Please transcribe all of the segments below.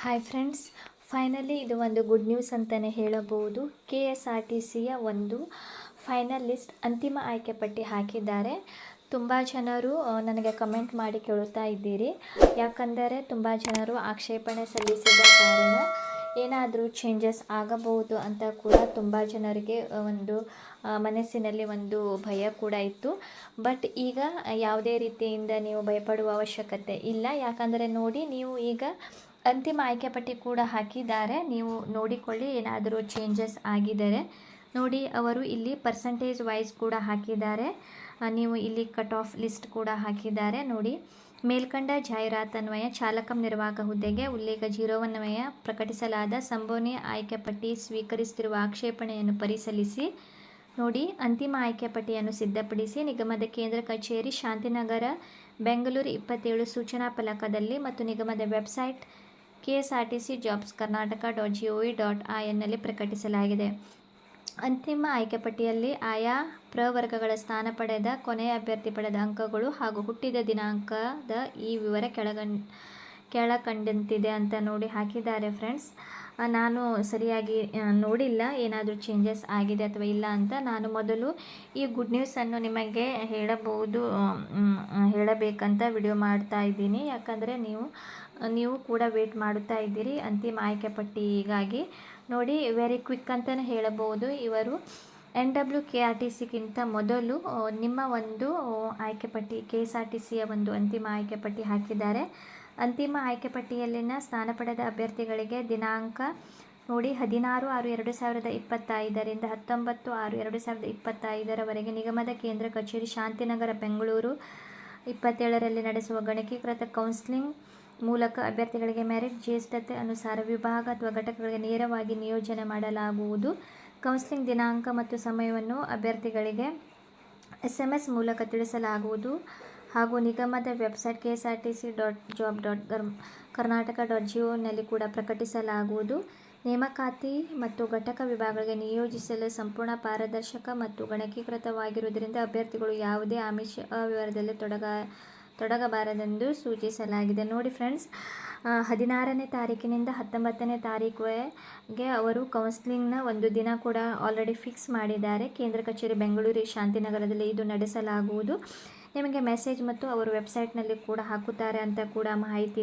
Hi friends, finally ಇದು ಒಂದು good news ಅಂತಲೇ ಹೇಳಬಹುದು. KSRTCಯ ಒಂದು ಫೈನಲ್ ಲಿಸ್ಟ್ ಅಂತಿಮ ಆಯ್ಕೆ ಪಟ್ಟಿ ಹಾಕಿದ್ದಾರೆ. ತುಂಬ ಜನರು ನನಗೆ ಕಮೆಂಟ್ ಮಾಡಿ ಕೇಳುತ್ತಾ ಇದ್ದೀರಿ. ಯಾಕಂದರೆ ತುಂಬ ಜನರು ಆಕ್ಷೇಪಣೆ ಸಲ್ಲಿಸಿದ ಕಾರಣ ಏನಾದರೂ ಚೇಂಜಸ್ ಆಗಬಹುದು ಅಂತ ಕೂಡ ತುಂಬ ಜನರಿಗೆ ಒಂದು ಮನಸ್ಸಿನಲ್ಲಿ ಒಂದು ಭಯ ಕೂಡ ಇತ್ತು. ಬಟ್ ಈಗ ಯಾವುದೇ ರೀತಿಯಿಂದ ನೀವು ಭಯಪಡುವ ಅವಶ್ಯಕತೆ ಇಲ್ಲ. ಯಾಕಂದರೆ ನೋಡಿ, ನೀವು ಈಗ ಅಂತಿಮ ಆಯ್ಕೆ ಪಟ್ಟಿ ಕೂಡ ಹಾಕಿದ್ದಾರೆ. ನೀವು ನೋಡಿಕೊಳ್ಳಿ, ಏನಾದರೂ ಚೇಂಜಸ್ ಆಗಿದ್ದಾರೆ ನೋಡಿ. ಅವರು ಇಲ್ಲಿ ಪರ್ಸೆಂಟೇಜ್ ವೈಸ್ ಕೂಡ ಹಾಕಿದ್ದಾರೆ. ನೀವು ಇಲ್ಲಿ ಕಟ್ ಆಫ್ ಲಿಸ್ಟ್ ಕೂಡ ಹಾಕಿದ್ದಾರೆ ನೋಡಿ. ಮೇಲ್ಕಂಡ ಜಾಹೀರಾತನ್ವಯ ಚಾಲಕ ನಿರ್ವಾಹಕ ಹುದ್ದೆಗೆ ಉಲ್ಲೇಖ 01 ಪ್ರಕಟಿಸಲಾದ ಸಂಭವನೀಯ ಆಯ್ಕೆ ಪಟ್ಟಿ ಸ್ವೀಕರಿಸುತ್ತಿರುವ ಆಕ್ಷೇಪಣೆಯನ್ನು ಪರಿಶೀಲಿಸಿ ನೋಡಿ. ಅಂತಿಮ ಆಯ್ಕೆ ಪಟ್ಟಿಯನ್ನು ಸಿದ್ಧಪಡಿಸಿ ನಿಗಮದ ಕೇಂದ್ರ ಕಚೇರಿ ಶಾಂತಿನಗರ, ಬೆಂಗಳೂರು 27 ಸೂಚನಾ ಫಲಕದಲ್ಲಿ ಮತ್ತು ನಿಗಮದ ವೆಬ್ಸೈಟ್ ksrtcjobskarnataka.gov.in ನಲ್ಲಿ ಪ್ರಕಟಿಸಲಾಗಿದೆ. ಅಂತಿಮ ಆಯ್ಕೆ ಪಟ್ಟಿಯಲ್ಲಿ ಆಯಾ ಪ್ರವರ್ಗಗಳ ಸ್ಥಾನ ಪಡೆದ ಕೊನೆಯ ಅಭ್ಯರ್ಥಿ ಪಡೆದ ಅಂಕಗಳು ಹಾಗೂ ಹುಟ್ಟಿದ ದಿನಾಂಕದ ಈ ವಿವರ ಕೆಳಕಂಡಂತಿದೆ ಅಂತ ನೋಡಿ ಹಾಕಿದ್ದಾರೆ ಫ್ರೆಂಡ್ಸ್. ನಾನು ಸರಿಯಾಗಿ ನೋಡಿಲ್ಲ ಏನಾದರೂ ಚೇಂಜಸ್ ಆಗಿದೆ ಅಥವಾ ಇಲ್ಲ ಅಂತ. ನಾನು ಮೊದಲು ಈ ಗುಡ್ ನ್ಯೂಸನ್ನು ನಿಮಗೆ ಹೇಳಬೇಕಂತ ವಿಡಿಯೋ ಮಾಡ್ತಾ ಇದ್ದೀನಿ. ಯಾಕಂದರೆ ನೀವು ಕೂಡ ವೇಟ್ ಮಾಡುತ್ತಾ ಇದ್ದೀರಿ ಅಂತಿಮ ಆಯ್ಕೆ ಪಟ್ಟಿಗಾಗಿ ನೋಡಿ. ವೆರಿ ಕ್ವಿಕ್ ಅಂತಲೇ ಹೇಳಬಹುದು. ಇವರು NWKRTCಗಿಂತ ಮೊದಲು ನಿಮ್ಮ ಒಂದು ಆಯ್ಕೆ ಪಟ್ಟಿ KSRTCಯ ಒಂದು ಅಂತಿಮ ಆಯ್ಕೆ ಪಟ್ಟಿ ಹಾಕಿದ್ದಾರೆ. ಅಂತಿಮ ಆಯ್ಕೆ ಪಟ್ಟಿಯಲ್ಲಿನ ಸ್ಥಾನ ಪಡೆದ ಅಭ್ಯರ್ಥಿಗಳಿಗೆ ದಿನಾಂಕ ನೋಡಿ 16/6/2025 ರಿಂದ 19/6/2025 ನಿಗಮದ ಕೇಂದ್ರ ಕಚೇರಿ ಶಾಂತಿನಗರ, ಬೆಂಗಳೂರು 27ರಲ್ಲಿ ನಡೆಸುವ ಗಣಕೀಕೃತ ಕೌನ್ಸಿಲಿಂಗ್ ಮೂಲಕ ಅಭ್ಯರ್ಥಿಗಳಿಗೆ ಮೆರಿಟ್ ಜ್ಯೇಷ್ಠತೆ ಅನುಸಾರ ವಿಭಾಗ ಅಥವಾ ಘಟಕಗಳಿಗೆ ನೇರವಾಗಿ ನಿಯೋಜನೆ ಮಾಡಲಾಗುವುದು. ಕೌನ್ಸಿಲಿಂಗ್ ದಿನಾಂಕ ಮತ್ತು ಸಮಯವನ್ನು ಅಭ್ಯರ್ಥಿಗಳಿಗೆ SMS ಮೂಲಕ ತಿಳಿಸಲಾಗುವುದು ಹಾಗೂ ನಿಗಮದ ವೆಬ್ಸೈಟ್ ksrtc.job.karnataka.gov ನಲ್ಲಿ ಕೂಡ ಪ್ರಕಟಿಸಲಾಗುವುದು. ನೇಮಕಾತಿ ಮತ್ತು ಘಟಕ ವಿಭಾಗಗಳಿಗೆ ನಿಯೋಜಿಸಲು ಸಂಪೂರ್ಣ ಪಾರದರ್ಶಕ ಮತ್ತು ಗಣಕೀಕೃತವಾಗಿರುವುದರಿಂದ ಅಭ್ಯರ್ಥಿಗಳು ಯಾವುದೇ ಆಮಿಷ ಅವ್ಯವಹಾರದಲ್ಲಿ ತೊಡಗಬಾರದೆಂದು ಸೂಚಿಸಲಾಗಿದೆ ನೋಡಿ ಫ್ರೆಂಡ್ಸ್. 16ನೇ ತಾರೀಕಿನಿಂದ 19ನೇ ತಾರೀಕಿಗೆ ಅವರು ಕೌನ್ಸಿಲಿಂಗ್ನ ಒಂದು ದಿನ ಕೂಡ ಆಲ್ರೆಡಿ ಫಿಕ್ಸ್ ಮಾಡಿದ್ದಾರೆ. ಕೇಂದ್ರ ಕಚೇರಿ ಬೆಂಗಳೂರು ಶಾಂತಿನಗರದಲ್ಲಿ ಇದು ನಡೆಸಲಾಗುವುದು. ನಿಮಗೆ ಮೆಸೇಜ್ ಮತ್ತು ಅವರು ವೆಬ್ಸೈಟ್ನಲ್ಲಿ ಕೂಡ ಹಾಕುತ್ತಾರೆ ಅಂತ ಕೂಡ ಮಾಹಿತಿ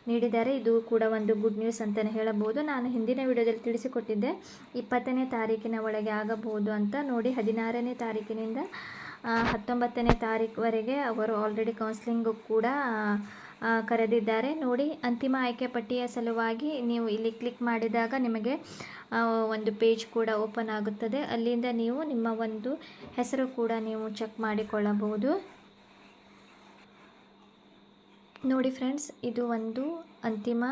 ನೀಡಿದ್ದಾರೆ. ಇದು ಕೂಡ ಒಂದು ಗುಡ್ ನ್ಯೂಸ್ ಅಂತಲೇ ಹೇಳಬಹುದು. ನಾನು ಹಿಂದಿನ ವಿಡಿಯೋದಲ್ಲಿ ತಿಳಿಸಿಕೊಟ್ಟಿದ್ದೆ 20ನೇ ತಾರೀಕಿನ ಒಳಗೆ ಆಗಬಹುದು ಅಂತ ನೋಡಿ. 16ನೇ ತಾರೀಕಿನಿಂದ 19ನೇ ತಾರೀಕುವರೆಗೆ ಅವರು ಆಲ್ರೆಡಿ ಕೌನ್ಸಿಲಿಂಗು ಕೂಡ ಕರೆದಿದ್ದಾರೆ ನೋಡಿ. ಅಂತಿಮ ಆಯ್ಕೆ ಪಟ್ಟಿಯ ಸಲುವಾಗಿ ನೀವು ಇಲ್ಲಿ ಕ್ಲಿಕ್ ಮಾಡಿದಾಗ ನಿಮಗೆ ಒಂದು ಪೇಜ್ ಕೂಡ ಓಪನ್ ಆಗುತ್ತದೆ. ಅಲ್ಲಿಂದ ನೀವು ನಿಮ್ಮ ಒಂದು ಹೆಸರು ಕೂಡ ನೀವು ಚೆಕ್ ಮಾಡಿಕೊಳ್ಳಬಹುದು ನೋಡಿ ಫ್ರೆಂಡ್ಸ್. ಇದು ಒಂದು ಅಂತಿಮ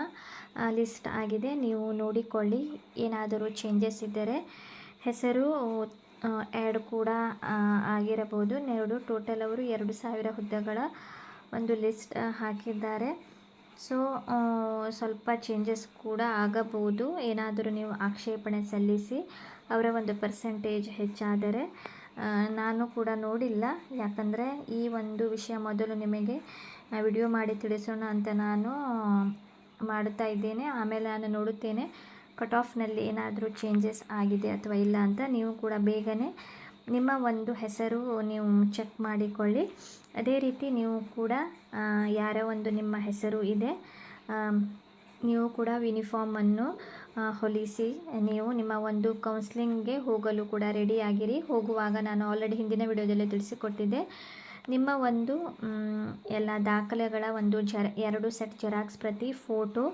ಲಿಸ್ಟ್ ಆಗಿದೆ. ನೀವು ನೋಡಿಕೊಳ್ಳಿ, ಏನಾದರೂ ಚೇಂಜಸ್ ಇದ್ದರೆ ಹೆಸರು ಆ್ಯಡ್ ಕೂಡ ಆಗಿರಬಹುದು. ಟೋಟಲ್ ಅವರು 2000 ಹುದ್ದೆಗಳ ಒಂದು ಲಿಸ್ಟ್ ಹಾಕಿದ್ದಾರೆ. ಸೊ ಸ್ವಲ್ಪ ಚೇಂಜಸ್ ಕೂಡ ಆಗಬಹುದು. ಏನಾದರೂ ನೀವು ಆಕ್ಷೇಪಣೆ ಸಲ್ಲಿಸಿ ಅವರ ಒಂದು ಪರ್ಸೆಂಟೇಜ್ ಹೆಚ್ಚಾದರೆ. ನಾನು ಕೂಡ ನೋಡಿಲ್ಲ, ಯಾಕಂದರೆ ಈ ಒಂದು ವಿಷಯ ಮೊದಲು ನಿಮಗೆ ವಿಡಿಯೋ ಮಾಡಿ ತಿಳಿಸೋಣ ಅಂತ ನಾನು ಮಾಡುತ್ತಾ ಇದ್ದೇನೆ. ಆಮೇಲೆ ನಾನು ನೋಡುತ್ತೇನೆ ಕಟ್ ಆಫ್ನಲ್ಲಿ ಏನಾದರೂ ಚೇಂಜಸ್ ಆಗಿದೆ ಅಥವಾ ಇಲ್ಲ ಅಂತ. ನೀವು ಕೂಡ ಬೇಗನೆ ನಿಮ್ಮ ಒಂದು ಹೆಸರು ನೀವು ಚೆಕ್ ಮಾಡಿಕೊಳ್ಳಿ. ಅದೇ ರೀತಿ ನೀವು ಕೂಡ ಯಾರ ಒಂದು ನಿಮ್ಮ ಹೆಸರು ಇದೆ, ನೀವು ಕೂಡ ಯೂನಿಫಾರ್ಮನ್ನು ಹೊಲಿಸಿ ನೀವು ನಿಮ್ಮ ಒಂದು ಕೌನ್ಸಿಲಿಂಗ್ಗೆ ಹೋಗಲು ಕೂಡ ರೆಡಿಯಾಗಿರಿ. ಹೋಗುವಾಗ ನಾನು ಆಲ್ರೆಡಿ ಹಿಂದಿನ ವಿಡಿಯೋದಲ್ಲಿ ತಿಳಿಸಿಕೊಟ್ಟಿದ್ದೆ. ನಿಮ್ಮ ಒಂದು ಎಲ್ಲ ದಾಖಲೆಗಳ ಒಂದು 2 ಸೆಟ್ ಜೆರಾಕ್ಸ್ ಪ್ರತಿ, ಫೋಟೋ,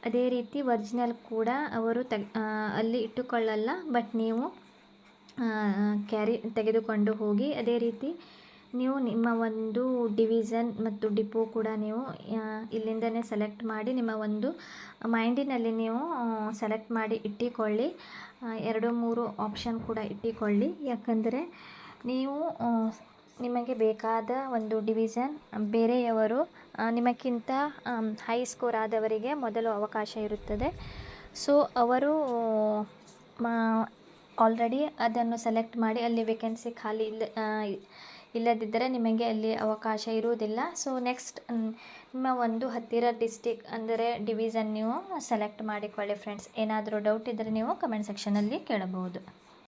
ಅದೇ ರೀತಿ ಒರಿಜಿನಲ್ ಕೂಡ ಅವರು ಅಲ್ಲಿ ಇಟ್ಟುಕೊಳ್ಳಲ್ಲ, ಬಟ್ ನೀವು ತೆಗೆದುಕೊಂಡು ಹೋಗಿ. ಅದೇ ರೀತಿ ನೀವು ನಿಮ್ಮ ಒಂದು ಡಿವಿಷನ್ ಮತ್ತು ಡಿಪೋ ಕೂಡ ನೀವು ಇಲ್ಲಿಂದನೇ ಸೆಲೆಕ್ಟ್ ಮಾಡಿ ನಿಮ್ಮ ಒಂದು ಮೈಂಡಿನಲ್ಲಿ ನೀವು ಸೆಲೆಕ್ಟ್ ಮಾಡಿ ಇಟ್ಟಿಕೊಳ್ಳಿ. 2-3 ಆಪ್ಷನ್ ಕೂಡ ಇಟ್ಟಿಕೊಳ್ಳಿ. ಯಾಕಂದರೆ ನೀವು ನಿಮಗೆ ಬೇಕಾದ ಒಂದು ಡಿವಿಷನ್ ಬೇರೆಯವರು ನಿಮಗಿಂತ ಹೈ ಸ್ಕೋರ್ ಆದವರಿಗೆ ಮೊದಲು ಅವಕಾಶ ಇರುತ್ತದೆ. ಸೊ ಅವರು ಆಲ್ರೆಡಿ ಅದನ್ನು ಸೆಲೆಕ್ಟ್ ಮಾಡಿ ಅಲ್ಲಿ ವೇಕೆನ್ಸಿ ಖಾಲಿ ಇಲ್ಲದಿದ್ದರೆ ನಿಮಗೆ ಅಲ್ಲಿ ಅವಕಾಶ ಇರುವುದಿಲ್ಲ. ಸೊ ನೆಕ್ಸ್ಟ್ ನಿಮ್ಮ ಒಂದು ಹತ್ತಿರ ಡಿಸ್ಟಿಕ್ ಅಂದರೆ ಡಿವಿಷನ್ ನೀವು ಸೆಲೆಕ್ಟ್ ಮಾಡಿಕೊಳ್ಳಿ ಫ್ರೆಂಡ್ಸ್. ಏನಾದರೂ ಡೌಟ್ ಇದ್ದರೆ ನೀವು ಕಮೆಂಟ್ ಸೆಕ್ಷನಲ್ಲಿ ಕೇಳಬಹುದು.